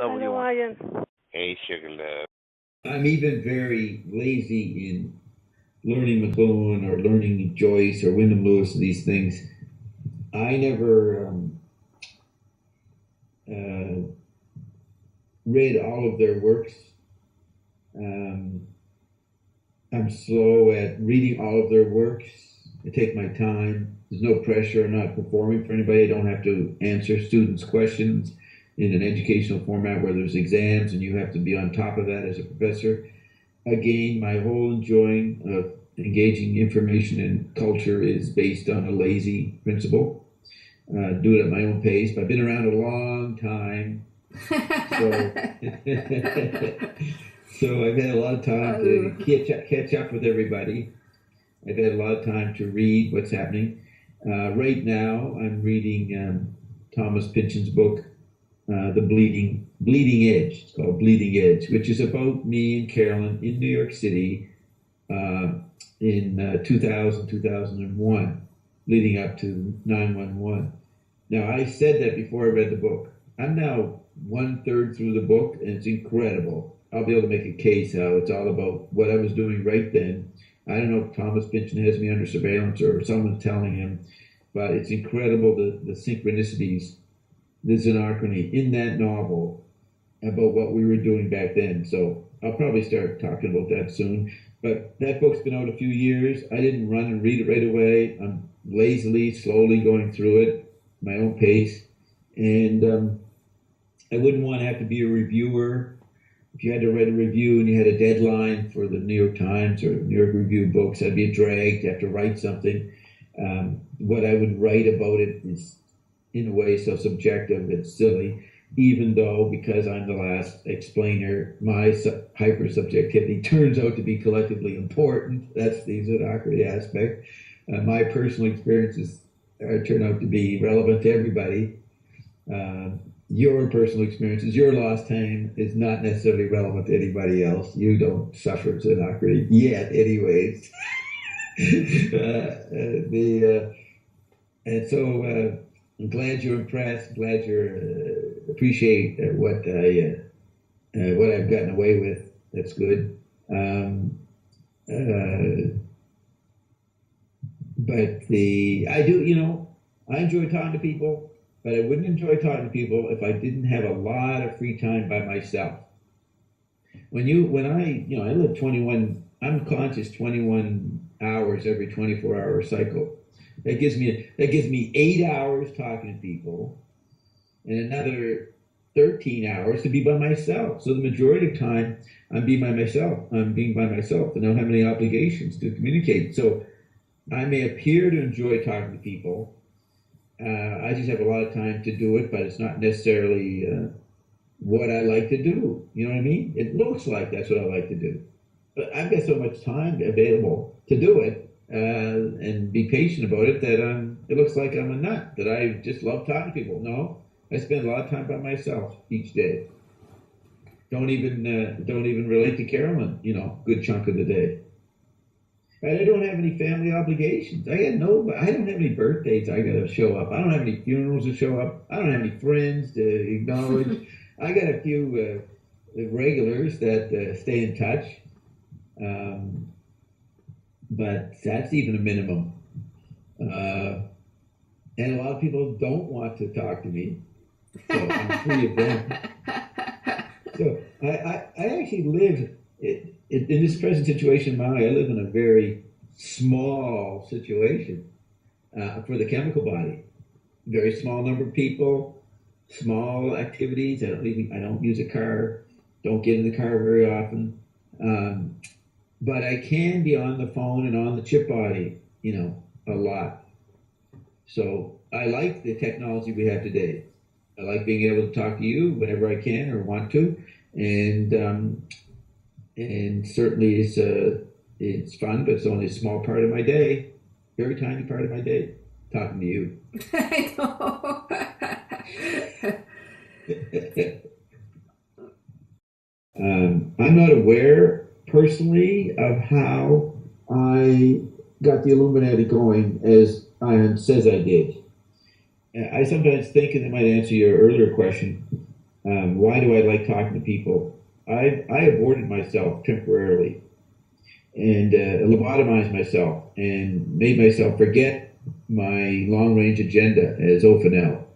Hello, Ian. Hey, Sugar Love. I'm even very lazy in learning McLuhan or learning Joyce or Wyndham Lewis and these things. I never uh, read all of their works. Um, I'm slow at reading all of their works. I take my time. There's no pressure. I'm not performing for anybody. I don't have to answer students' questions in an educational format where there's exams and you have to be on top of that as a professor. Again, my whole enjoying of engaging information and culture is based on a lazy principle. Do it at my own pace. But I've been around a long time, so so I've had a lot of time to catch up with everybody. I've had a lot of time to read what's happening. Right now, I'm reading Thomas Pynchon's book, The Bleeding Edge. It's called Bleeding Edge, which is about me and Carolyn in New York City in 2000, 2001, leading up to 9/11. Now, I said that before I read the book. I'm now one-third through the book, and it's incredible. I'll be able to make a case how it's all about what I was doing right then. I don't know if Thomas Pynchon has me under surveillance or someone's telling him, but it's incredible the synchronicities, the synarchony in that novel about what we were doing back then. So I'll probably start talking about that soon. But that book's been out a few years. I didn't run and read it right away. I'm lazily, slowly going through it, my own pace. And I wouldn't want to have to be a reviewer. If you had to write a review and you had a deadline for the New York Times or New York Review of Books, that'd be a drag to have to write something. What I would write about it is, in a way, so subjective it's silly, even though, because I'm the last explainer, my hyper-subjectivity turns out to be collectively important. That's the Zodocracy aspect. My personal experiences turn out to be relevant to everybody. Your personal experiences, your lost time is not necessarily relevant to anybody else. You don't suffer Zodocracy yet, anyways. And so I'm glad you're impressed. Glad you appreciate what I've gotten away with. That's good. But I do, I enjoy talking to people, but I wouldn't enjoy talking to people if I didn't have a lot of free time by myself. I live 21. I'm conscious 21 hours every 24-hour cycle. That gives me 8 hours talking to people, and another 13 hours to be by myself. So the majority of time I'm being by myself. I'm being by myself. I don't have any obligations to communicate. So I may appear to enjoy talking to people. I just have a lot of time to do it, but it's not necessarily what I like to do. You know what I mean? It looks like that's what I like to do. But I've got so much time available to do it and be patient about it that it looks like I'm a nut, that I just love talking to people. No, I spend a lot of time by myself each day. Don't even relate to Carolyn, good chunk of the day. And I don't have any family obligations. I don't have any birthdays I got to show up. I don't have any funerals to show up. I don't have any friends to acknowledge. I got a few regulars that stay in touch. But that's even a minimum. And a lot of people don't want to talk to me. So I'm free of them. So I actually live in this present situation in Maui. I live in a very small situation for the chemical body. Very small number of people, small activities. I don't use a car. Don't get in the car very often. But I can be on the phone and on the chip body, a lot. So I like the technology we have today. I like being able to talk to you whenever I can or want to, and certainly it's fun, but it's only a small part of my day, very tiny part of my day, talking to you. I know. I'm not aware personally of how I got the Illuminati going as Ian says I did. I sometimes think, and it might answer your earlier question, Why do I like talking to people? I aborted myself temporarily and lobotomized myself and made myself forget my long range agenda as Hobab,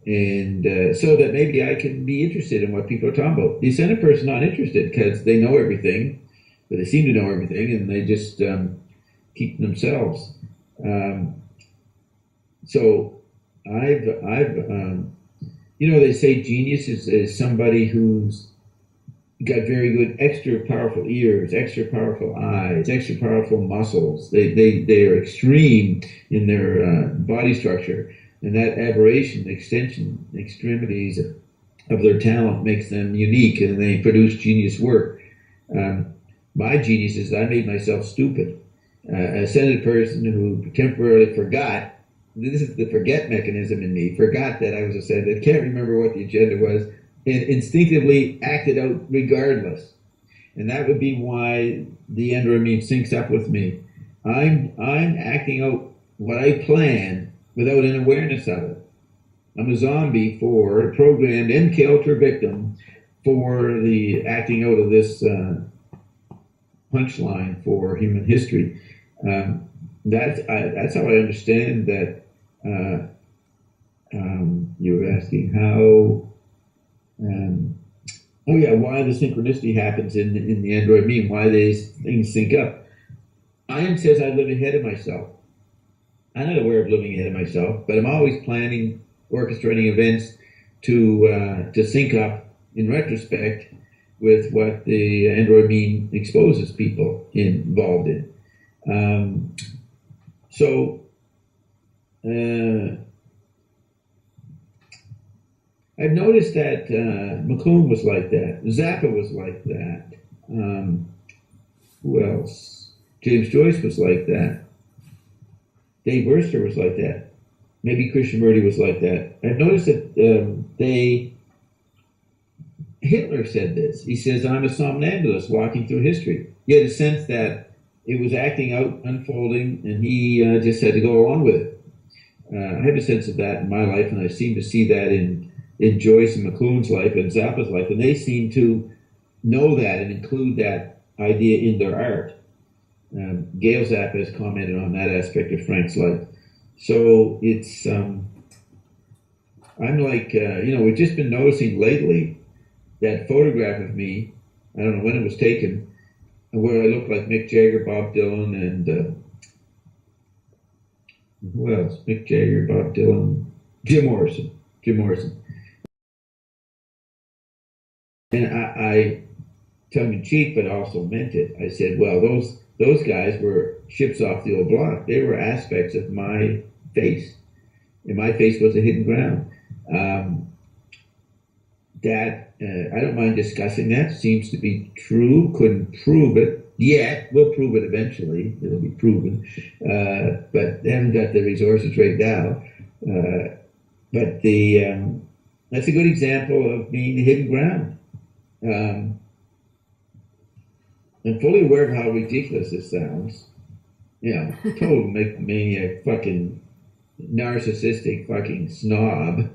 and so that maybe I can be interested in what people are talking about. The center person not interested because they know everything, but they seem to know everything, and they just keep themselves. Um, so they say genius is somebody who's got very good extra powerful ears, extra powerful eyes, extra powerful muscles. They are extreme in their body structure, and that aberration, extension, extremities of their talent makes them unique, and they produce genius work. Um, my genius is I made myself stupid. A centered person who temporarily forgot. This is the forget mechanism in me. Forgot that I was a centered. Can't remember what the agenda was, and instinctively acted out regardless. And that would be why the android syncs up with me. I'm acting out what I planned without an awareness of it. I'm a zombie for programmed MK Ultra victim for the acting out of this punchline for human history. That's how I understand that. You were asking how. Why the synchronicity happens in the android meme, why these things sync up. Ian says I live ahead of myself. I'm not aware of living ahead of myself, but I'm always planning, orchestrating events to sync up in retrospect with what the android meme exposes people involved in. I've noticed that McClune was like that. Zappa was like that. Who else? James Joyce was like that. Dave Wurster was like that. Maybe Krishnamurti was like that. I've noticed that Hitler said this. He says, I'm a somnambulist walking through history. He had a sense that it was acting out, unfolding, and he just had to go along with it. I have a sense of that in my life, and I seem to see that in Joyce and McClune's life and Zappa's life, and they seem to know that and include that idea in their art. Gail Zappa has commented on that aspect of Frank's life. So it's, I'm like, we've just been noticing lately that photograph of me, I don't know when it was taken, where I look like Mick Jagger, Bob Dylan, and who else? Mick Jagger, Bob Dylan, Jim Morrison. And I tongue in cheek, but also meant it. I said, well, those guys were ships off the old block. They were aspects of my face, and my face was a hidden ground. I don't mind discussing that. Seems to be true. Couldn't prove it yet. We'll prove it eventually. It'll be proven, but they haven't got the resources right now. But that's a good example of being the hidden ground. I'm fully aware of how ridiculous this sounds. Total maniac, fucking narcissistic, fucking snob.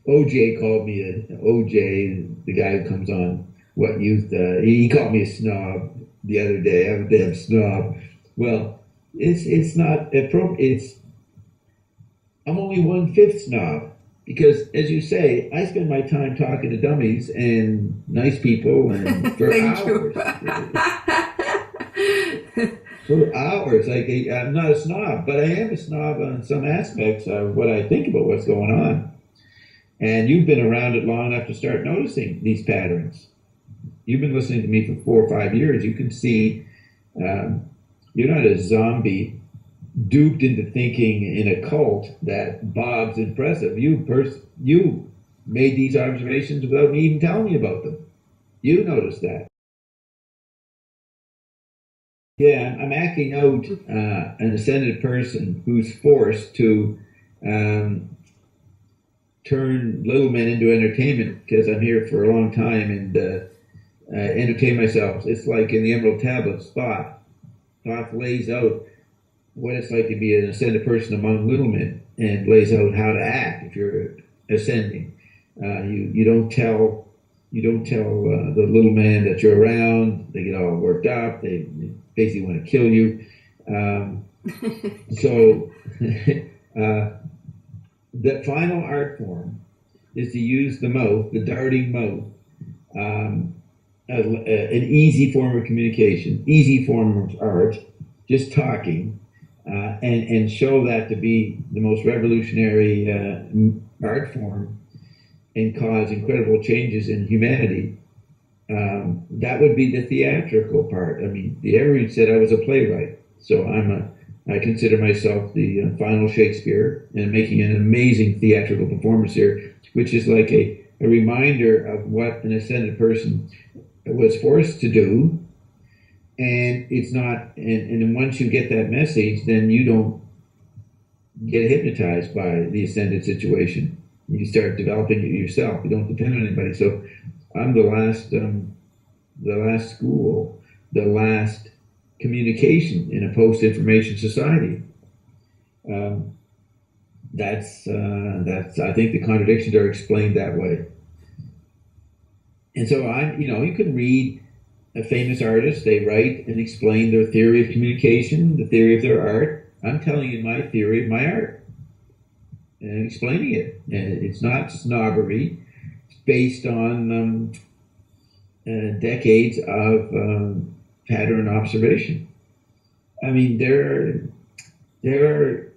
OJ called me OJ, the guy who comes on What Youth. He called me a snob the other day. I'm a damn snob. Well, it's not appropriate. I'm only 1/5 snob. Because, as you say, I spend my time talking to dummies and nice people and for hours. For hours. I'm not a snob, but I am a snob on some aspects of what I think about what's going on. And you've been around it long enough to start noticing these patterns. You've been listening to me for 4 or 5 years. You can see you're not a zombie duped into thinking in a cult that Bob's impressive. You made these observations without me even telling me about them. You noticed that. Yeah, I'm acting out an ascended person who's forced to turn little men into entertainment because I'm here for a long time and entertain myself. It's like in the Emerald Tablets, Thoth lays out what it's like to be an ascended person among little men and lays out how to act if you're ascending. You don't tell the little man that you're around. They get all worked up. They basically want to kill you. So the final art form is to use the mouth, the darting mouth, an easy form of communication, easy form of art, just talking, and show that to be the most revolutionary art form and cause incredible changes in humanity. That would be the theatrical part. I mean, the Everett said I was a playwright, so I consider myself the final Shakespeare, and making an amazing theatrical performance here, which is like a reminder of what an ascended person was forced to do. And it's not, and once you get that message, then you don't get hypnotized by the ascended situation. You start developing it yourself. You don't depend on anybody. So I'm the last school, the last communication in a post-information society. That's I think the contradictions are explained that way. And so you can read a famous artist. They write and explain their theory of communication, the theory of their art. I'm telling you my theory of my art and explaining it. And it's not snobbery. It's based on decades of pattern observation. I mean, there are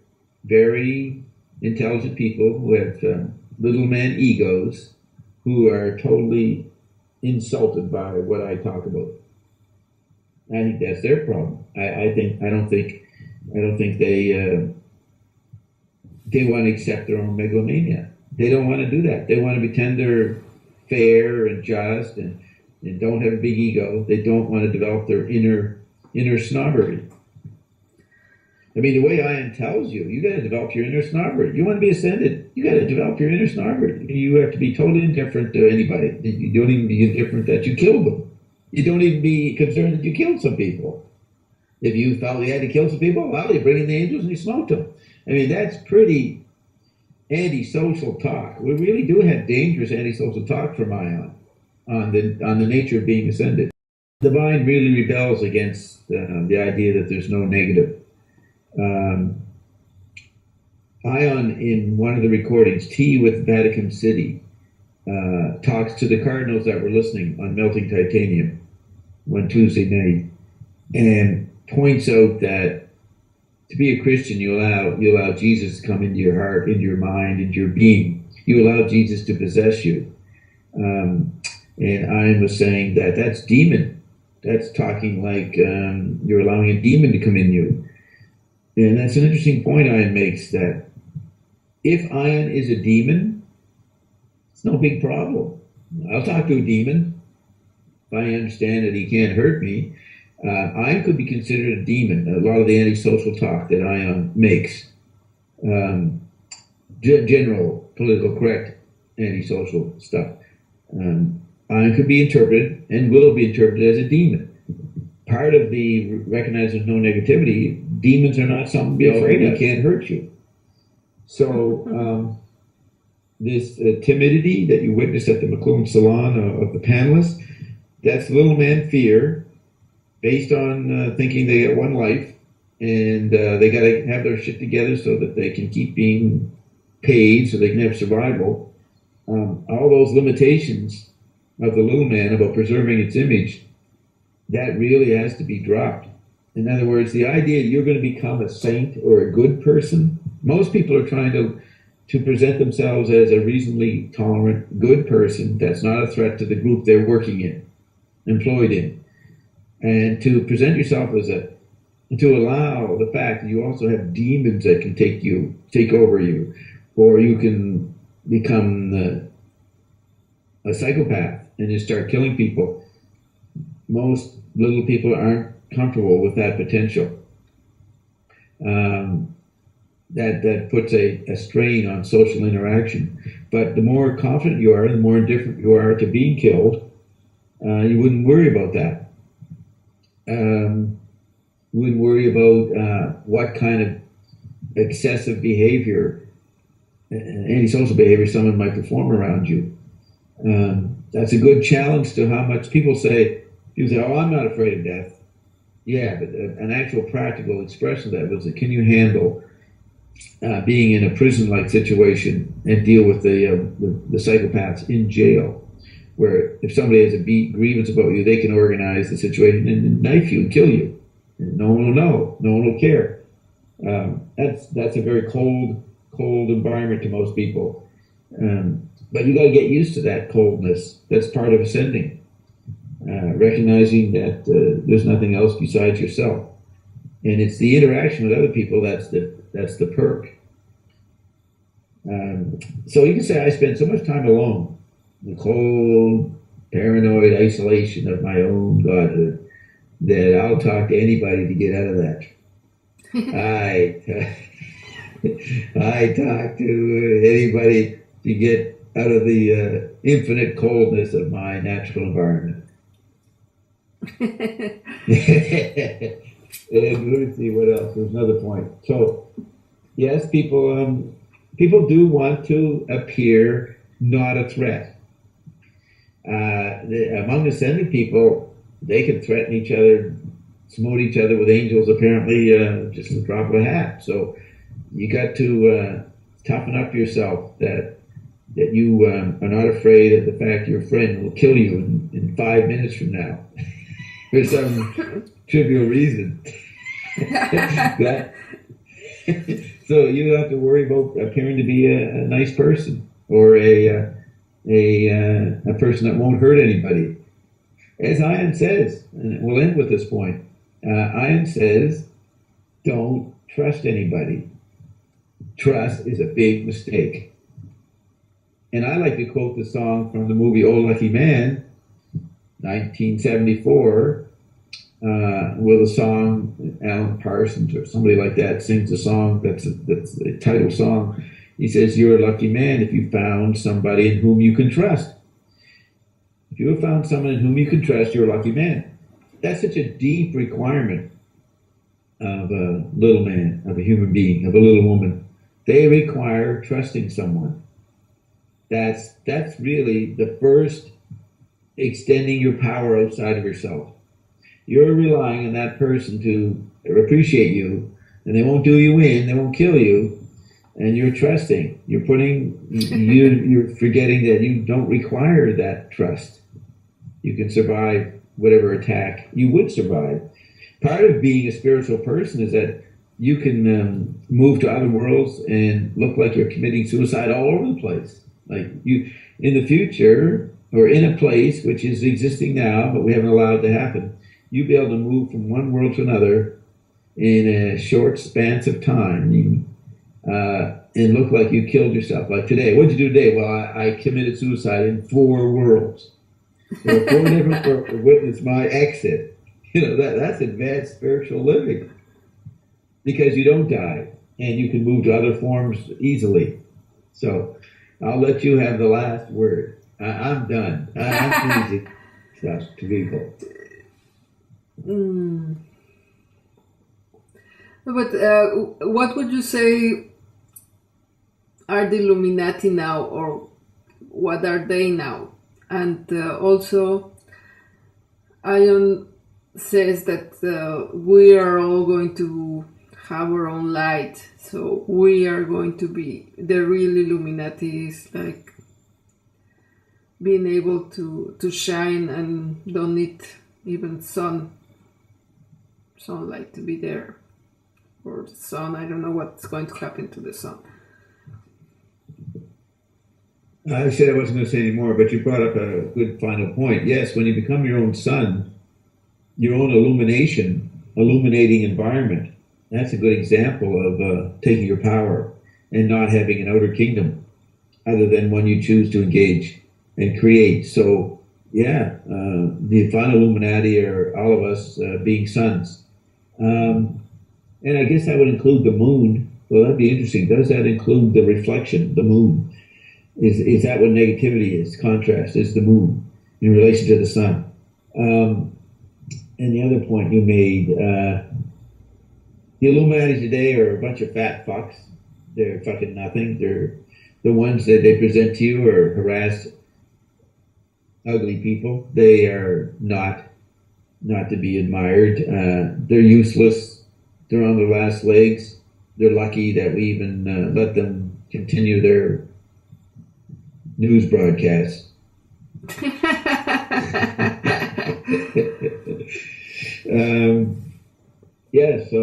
very intelligent people who have little man egos who are totally insulted by what I talk about. I think that's their problem. I don't think they want to accept their own megalomania. They don't want to do that. They want to pretend they're fair and just and don't have a big ego. They don't want to develop their inner snobbery. I mean, the way Ian tells you, you got to develop your inner snobbery. You want to be ascended, you got to develop your inner snobbery. You have to be totally indifferent to anybody. You don't even be indifferent that you killed them. You don't even be concerned that you killed some people. If you felt you had to kill some people, well, you bring in the angels and you smoked them. I mean, that's pretty antisocial talk. We really do have dangerous antisocial talk from Ion on the nature of being ascended. The mind really rebels against the idea that there's no negative. Ion, in one of the recordings, Tea with Vatican City, talks to the cardinals that were listening on Melting Titanium one Tuesday night, and points out that to be a Christian, you allow Jesus to come into your heart, into your mind, into your being. You allow Jesus to possess you. And Ion was saying that that's demon. That's talking like you're allowing a demon to come in you. And that's an interesting point Ion makes, that if Ion is a demon, it's no big problem. I'll talk to a demon if I understand that he can't hurt me. Ion could be considered a demon. A lot of the antisocial talk that Ion makes, general political correct antisocial stuff, Ion could be interpreted and will be interpreted as a demon. Part of the recognize there's no negativity. Demons are not something to be afraid of. They can't hurt you. So this timidity that you witnessed at the McLuhan Salon of the panelists, that's little man fear, based on thinking they get one life and they got to have their shit together so that they can keep being paid, so they can have survival. All those limitations of the little man about preserving its image, that really has to be dropped. In other words, the idea that you're going to become a saint or a good person, most people are trying to present themselves as a reasonably tolerant, good person that's not a threat to the group they're working in, employed in. And to present yourself as to allow the fact that you also have demons that can take over you, or you can become a psychopath and just start killing people. Most little people aren't comfortable with that potential. That puts a strain on social interaction. But the more confident you are, the more indifferent you are to being killed, you wouldn't worry about that. You wouldn't worry about what kind of excessive behavior antisocial behavior someone might perform around you. That's a good challenge to how much people say, oh, I'm not afraid of death. Yeah, but an actual practical expression of that was, can you handle being in a prison-like situation and deal with the psychopaths in jail, where if somebody has a grievance about you, they can organize the situation and knife you and kill you. And no one will know. No one will care. That's a very cold environment to most people. But you got to get used to that coldness. That's part of ascending. Recognizing that there's nothing else besides yourself, and it's the interaction with other people that's the perk. So you can say I spend so much time alone, the cold, paranoid isolation of my own godhood, that I'll talk to anybody to get out of that. I talk to anybody to get out of the infinite coldness of my natural environment. And let's see what else. There's another point. So, yes, people do want to appear not a threat. Among ascended people, they can threaten each other, smote each other with angels, apparently, just a drop of a hat. So, you got to toughen up yourself that you are not afraid of the fact your friend will kill you in 5 minutes from now. For some trivial reason. So you don't have to worry about appearing to be a nice person or a person that won't hurt anybody. As Ian says, and we'll end with this point, Ian says, don't trust anybody. Trust is a big mistake. And I like to quote the song from the movie Oh Lucky Man, 1974, with a song, Alan Parsons or somebody like that sings a song that's the title song. He says, you're a lucky man if you found somebody in whom you can trust. If you have found someone in whom you can trust, you're a lucky man. That's such a deep requirement of a little man, of a human being, of a little woman. They require trusting someone. That's really the first extending your power outside of yourself. You're relying on that person to appreciate you, and they won't do you in, they won't kill you, and you're trusting. You're forgetting that you don't require that trust. You can survive whatever attack you would survive. Part of being a spiritual person is that you can move to other worlds and look like you're committing suicide all over the place. Like you, in the future, or in a place which is existing now, but we haven't allowed to happen, you'll be able to move from one world to another in a short span of time and look like you killed yourself. Like today, what'd you do today? Well, I committed suicide in 4 worlds. So 4 different worlds to witness my exit. That's advanced spiritual living, because you don't die and you can move to other forms easily. So I'll let you have the last word. I'm done. I'm pleasing stuff to people. But what would you say are the Illuminati now, or what are they now? And also, Ion says that we are all going to have our own light, so we are going to be the real Illuminati, is like being able to shine and don't need even sunlight to be there, or the sun. I don't know what's going to happen to the sun. I said I wasn't going to say any more, but you brought up a good final point. Yes, when you become your own sun, your own illuminating environment, that's a good example of taking your power and not having an outer kingdom other than one you choose to engage and create. So, yeah, the final Illuminati are all of us being suns. And I guess that would include the moon. Well, that'd be interesting. Does that include the reflection, the moon? Is that what negativity is? Contrast is the moon in relation to the sun. And the other point you made, the Illuminati today are a bunch of fat fucks. They're fucking nothing. the ones that they present to you are harassed, ugly people. They are not to be admired. They're useless. They're on their last legs. They're lucky that we even let them continue their news broadcasts. So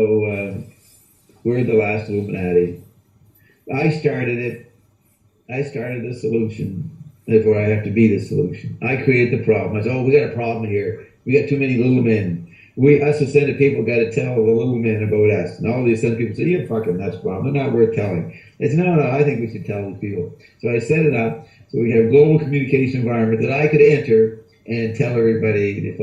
we're the last Illuminati. I started it. I started the solution. Therefore, I have to be the solution. I create the problem. I said, we got a problem here. We got too many little men. Us ascended people got to tell the little men about us. And all the ascended people say, you're fucking nuts, problem. They're not worth telling. It's no, I think we should tell the people. So I set it up so we have a global communication environment that I could enter and tell everybody the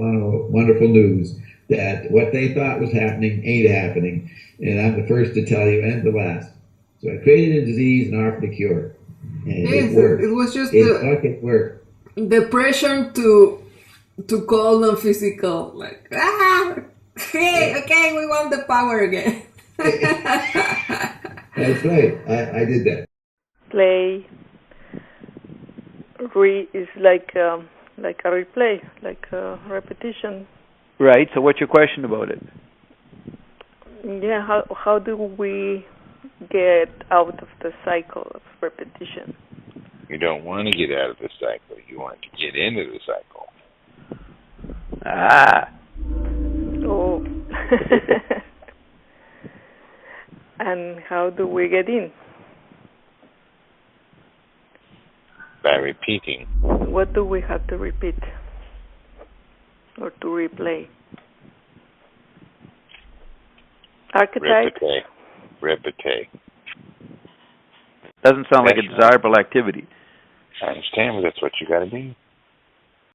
wonderful news that what they thought was happening ain't happening. And I'm the first to tell you and the last. So I created a disease and offered a cure. And it worked. It was just it worked. The pressure to call non-physical, like, hey, okay, we want the power again. That's right. I did that. Play is like a replay, like a repetition. Right. So what's your question about it? Yeah. How do we get out of the cycle of repetition? You don't want to get out of the cycle. You want to get into the cycle. Oh. And how do we get in? By repeating. What do we have to repeat or to replay? Archetype? Repete. Doesn't sound like a desirable activity. I understand, but that's what you got to do.